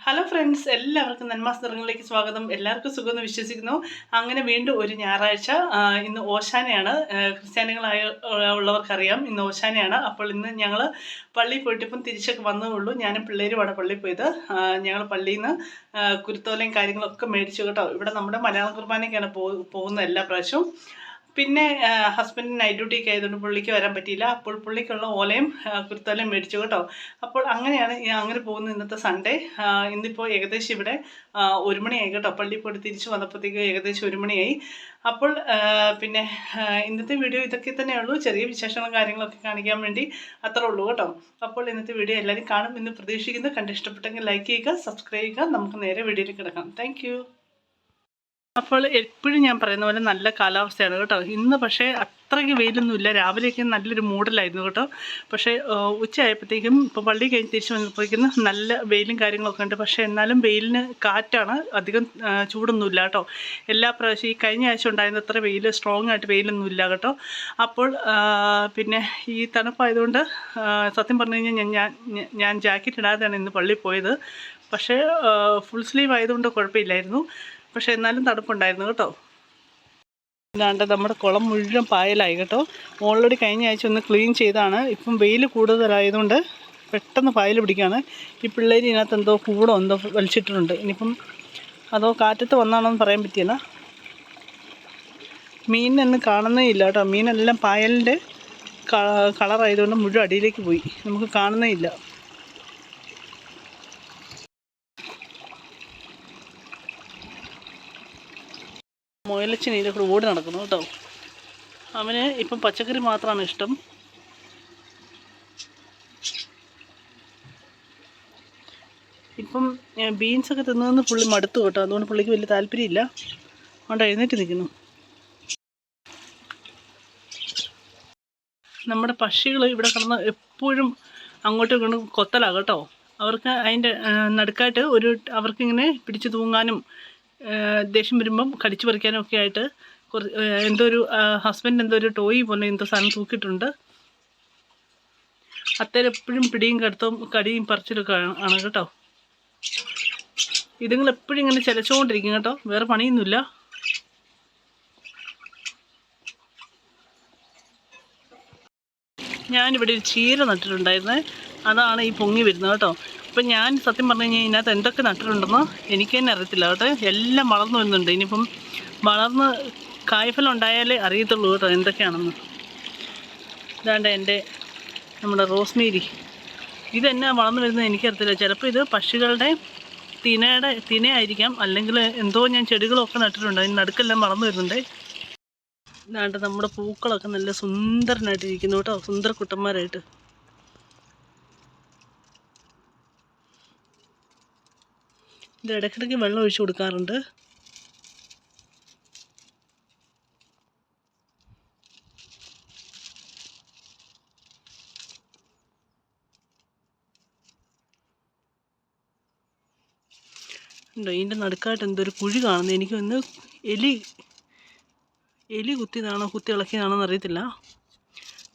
Hello friends, എല്ലാവർക്കും നന്മാസ് നിറങ്ങളിലേക്ക് സ്വാഗതം. എല്ലാവർക്കും സുഖമെന്ന് വിശ്വസിക്കുന്നു. അങ്ങനെ വീണ്ടും ഒരു ഞായറാഴ്ച. ഇന്ന് ഓശാനയാണ്. ക്രിസ്ത്യാനികളായ ഉള്ളവർക്കറിയാം ഇന്ന് ഓശാനയാണ്. അപ്പോൾ ഇന്ന് ഞങ്ങൾ പള്ളിയിൽ പോയിട്ട് ഇപ്പം തിരിച്ചൊക്കെ വന്നേ ഉള്ളൂ. ഞാനും പിള്ളേരുമാണ് പള്ളിയിൽ പോയത്. ഞങ്ങൾ പള്ളിയിൽ നിന്ന് കുരുത്തോലയും കാര്യങ്ങളൊക്കെ മേടിച്ചു കേട്ടോ. ഇവിടെ നമ്മുടെ മലയാള കുർബാനയ്ക്കാണ് പോകുന്നത് എല്ലാ പ്രാവശ്യവും. പിന്നെ ഹസ്ബൻഡിന് നൈറ്റ് ഡ്യൂട്ടിക്ക് ആയതുകൊണ്ട് പുള്ളിക്ക് വരാൻ പറ്റിയില്ല. അപ്പോൾ പുള്ളിക്കുള്ള ഓലയും കുരുത്തോലയും മേടിച്ചു കേട്ടോ. അപ്പോൾ അങ്ങനെയാണ് അങ്ങനെ പോകുന്നത് ഇന്നത്തെ സൺഡേ. ഇന്നിപ്പോൾ ഏകദേശം ഇവിടെ 1 മണിയായി കേട്ടോ. പള്ളിയിൽ പോയിട്ട് തിരിച്ച് വന്നപ്പോഴത്തേക്ക് ഏകദേശം 1 മണിയായി. അപ്പോൾ പിന്നെ ഇന്നത്തെ വീഡിയോ ഇതൊക്കെ തന്നെയുള്ളൂ. ചെറിയ വിശേഷങ്ങളും കാര്യങ്ങളൊക്കെ കാണിക്കാൻ വേണ്ടി അത്രേ ഉള്ളൂ കേട്ടോ. അപ്പോൾ ഇന്നത്തെ വീഡിയോ എല്ലാവരും കാണും എന്ന് പ്രതീക്ഷിക്കുന്നു. കണ്ടിഷ്ടപ്പെട്ടെങ്കിൽ ലൈക്ക് ചെയ്യുക, സബ്സ്ക്രൈബ് ചെയ്യുക. നമുക്ക് നേരെ വീഡിയോയിലേക്ക് കിടക്കാം. Thank you. അപ്പോൾ എപ്പോഴും ഞാൻ പറയുന്ന പോലെ നല്ല കാലാവസ്ഥയാണ് കേട്ടോ. ഇന്ന് പക്ഷേ അത്രയ്ക്ക് വെയിലൊന്നുമില്ല. രാവിലെയൊക്കെ നല്ലൊരു മൂടലായിരുന്നു കേട്ടോ. പക്ഷേ ഉച്ചയായപ്പോഴത്തേക്കും ഇപ്പോൾ പള്ളി കഴിഞ്ഞ് തിരിച്ച് വന്നപ്പോഴേക്കും നല്ല വെയിലും കാര്യങ്ങളൊക്കെ ഉണ്ട്. പക്ഷേ എന്നാലും വെയിലിന് കാറ്റാണ്, അധികം ചൂടൊന്നുമില്ല കേട്ടോ. എല്ലാ പ്രാവശ്യം ഈ കഴിഞ്ഞ ആഴ്ച ഉണ്ടായിരുന്ന അത്ര വെയിൽ, സ്ട്രോങ് ആയിട്ട് വെയിലൊന്നുമില്ല കേട്ടോ. അപ്പോൾ പിന്നെ ഈ തണുപ്പായതുകൊണ്ട് സത്യം പറഞ്ഞു കഴിഞ്ഞാൽ ഞാൻ ജാക്കറ്റ് ഇടാതെയാണ് ഇന്ന് പള്ളിയിൽ പോയത്. പക്ഷേ ഫുൾ സ്ലീവ് ആയതുകൊണ്ട് കുഴപ്പമില്ലായിരുന്നു. പക്ഷെ എന്നാലും തണുപ്പുണ്ടായിരുന്നു കേട്ടോ. ഇല്ലാണ്ട് നമ്മുടെ കുളം മുഴുവൻ പായലായി കേട്ടോ. ഓൾറെഡി കഴിഞ്ഞ ആഴ്ച ഒന്ന് ക്ലീൻ ചെയ്താണ്. ഇപ്പം വെയിൽ കൂടുതലായതുകൊണ്ട് പെട്ടെന്ന് പായൽ പിടിക്കുകയാണ്. ഈ പിള്ളേർ ഇതിനകത്ത് എന്തോ കൂടോ എന്തോ വലിച്ചിട്ടിട്ടുണ്ട്. ഇനിയിപ്പം അതോ കാറ്റത്ത് വന്നാണോന്ന് പറയാൻ പറ്റിയില്ല. മീനൊന്നും കാണുന്നേ ഇല്ല കേട്ടോ. മീനെല്ലാം പായലിൻ്റെ കളറായതുകൊണ്ട് മുഴുവൻ അടിയിലേക്ക് പോയി, നമുക്ക് കാണുന്നേ ഇല്ല. മുയലച്ചൻ ഇതിൻ്റെ കൂടെ ഓടി നടക്കുന്നു കേട്ടോ. അവന് ഇപ്പം പച്ചക്കറി മാത്രമാണ് ഇഷ്ടം. ഇപ്പം ബീൻസൊക്കെ തിന്നതെന്ന് പുള്ളി മടുത്തു കേട്ടോ. അതുകൊണ്ട് പുള്ളിക്ക് വലിയ താല്പര്യമില്ല. അതുകൊണ്ട് എഴുന്നേറ്റ് നിൽക്കുന്നു. നമ്മുടെ പക്ഷികൾ ഇവിടെ കിടന്ന് എപ്പോഴും അങ്ങോട്ടും ഇങ്ങോട്ടും കൊത്തലാണ് കേട്ടോ. അവർക്ക് അതിൻ്റെ നടുക്കായിട്ട് അവർക്കിങ്ങനെ പിടിച്ചു തൂങ്ങാനും ദേഷ്യം വരുമ്പം കടിച്ചു പറിക്കാനും ഒക്കെ ആയിട്ട് എന്തോ ഒരു ഹസ്ബൻഡ് എന്തോ ഒരു ടോയ് പോലെ എന്തോ സാധനം തൂക്കിയിട്ടുണ്ട്. അത്തേരം എപ്പോഴും പിടിയും കടിയും പറിച്ചിലൊക്കെ ആണ് കേട്ടോ. ഇതുങ്ങൾ എപ്പോഴും ഇങ്ങനെ ചിലച്ചുകൊണ്ടിരിക്കും കേട്ടോ. വേറെ പണിയൊന്നുമില്ല. ഞാനിവിടെ ഒരു ചീര നട്ടിട്ടുണ്ടായിരുന്നേ. അതാണ് ഈ പൊങ്ങി വരുന്നത് കേട്ടോ. ഇപ്പം ഞാൻ സത്യം പറഞ്ഞു കഴിഞ്ഞാൽ ഇതിനകത്ത് എന്തൊക്കെ നട്ടിട്ടുണ്ടെന്നോ എനിക്ക് തന്നെ അറിയത്തില്ല കേട്ടോ. എല്ലാം വളർന്നു വരുന്നുണ്ട്. ഇനിയിപ്പം വളർന്ന് കായ്ഫലം ഉണ്ടായാലേ അറിയത്തുള്ളൂ കേട്ടോ എന്തൊക്കെയാണെന്ന്. ഇതാണ്ട് നമ്മുടെ റോസ്മേരി ഇതെന്നാ വളർന്നു വരുന്നത് എനിക്കറിയത്തില്ല. ചിലപ്പോൾ ഇത് പക്ഷികളുടെ തിനയായിരിക്കാം, അല്ലെങ്കിൽ എന്തോ ഞാൻ ചെടികളൊക്കെ നട്ടിട്ടുണ്ട്. അതിന് നടുക്കെല്ലാം വളർന്നു വരുന്നുണ്ട്. ഇതാണ്ട് നമ്മുടെ പൂക്കളൊക്കെ നല്ല സുന്ദരനായിട്ടിരിക്കുന്നു കേട്ടോ. സുന്ദര കുട്ടന്മാരായിട്ട്. ഇത് ഇടയ്ക്കിടയ്ക്ക് വെള്ളം ഒഴിച്ചു കൊടുക്കാറുണ്ട്. ഉണ്ടോ ഇതിൻ്റെ നടുക്കായിട്ട് എന്തൊരു കുഴി കാണുന്നത്. എനിക്കൊന്ന് എലി കുത്തിയതാണോ കുത്തി ഇളക്കിയതാണോ എന്നറിയത്തില്ല.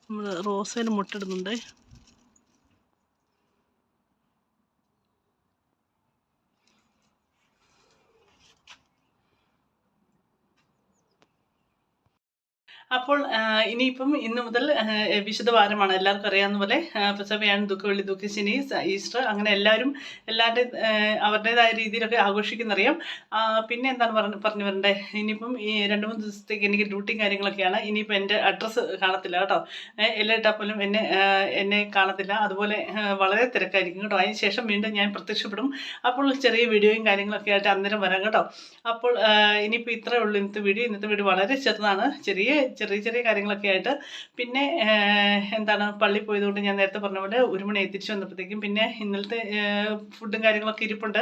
നമ്മൾ റോസയിൽ മുട്ടിടുന്നുണ്ട്. അപ്പോൾ ഇനിയിപ്പം ഇന്ന് മുതൽ വിശുദ്ധ വാരമാണ്. എല്ലാവർക്കും അറിയാവുന്ന പോലെ പെസഹയാണ്, ദുഃഖവെള്ളി, ദുഃഖശനി, ഈസ്റ്റർ, അങ്ങനെ എല്ലാവരുടെയും അവരുടേതായ രീതിയിലൊക്കെ ആഘോഷിക്കുന്നറിയാം. പിന്നെ എന്താണ് പറഞ്ഞു വരണ്ടേ. ഇനിയിപ്പം ഈ 2-3 ദിവസത്തേക്ക് എനിക്ക് ഡ്യൂട്ടിയും കാര്യങ്ങളൊക്കെയാണ്. ഇനിയിപ്പോൾ എൻ്റെ അഡ്രസ്സ് കാണത്തില്ല കേട്ടോ. എല്ലാം ഇട്ടാൽ പോലും എന്നെ കാണത്തില്ല. അതുപോലെ വളരെ തിരക്കായിരിക്കും കേട്ടോ. അതിന് ശേഷം വീണ്ടും ഞാൻ പ്രത്യക്ഷപ്പെടും. അപ്പോൾ ചെറിയ വീഡിയോയും കാര്യങ്ങളൊക്കെ ആയിട്ട് അന്നേരം വരാം കേട്ടോ. അപ്പോൾ ഇനിയിപ്പോൾ ഇത്രയേ ഉള്ളൂ ഇന്നത്തെ വീഡിയോ വളരെ ചെറുതാണ്. ചെറിയ കാര്യങ്ങളൊക്കെ ആയിട്ട്. പിന്നെ എന്താണ് പള്ളിയിൽ പോയതുകൊണ്ട് ഞാൻ നേരത്തെ പറഞ്ഞ പോലെ 1 മണി തിരിച്ചു വന്നപ്പോഴത്തേക്കും പിന്നെ ഇന്നലത്തെ ഫുഡും കാര്യങ്ങളൊക്കെ ഇരിപ്പുണ്ട്.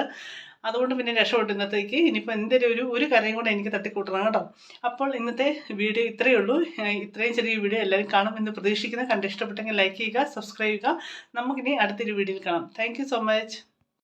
അതുകൊണ്ട് പിന്നെ രക്ഷപ്പെട്ടു ഇന്നത്തേക്ക്. ഇനിയിപ്പോൾ എന്തെങ്കിലും ഒരു കറിയും കൂടെ എനിക്ക് തട്ടിക്കൂട്ടണം കേട്ടോ. അപ്പോൾ ഇന്നത്തെ വീഡിയോ ഇത്രയേ ഉള്ളൂ. ഇത്രയും ചെറിയ വീഡിയോ എല്ലാവരും കാണും എന്ന് പ്രതീക്ഷിക്കുന്നു. കണ്ടിഷ്ടപ്പെട്ടെങ്കിൽ ലൈക്ക് ചെയ്യുക, സബ്സ്ക്രൈബ് ചെയ്യുക. നമുക്കിനി അടുത്തൊരു വീഡിയോയിൽ കാണാം. Thank you so much.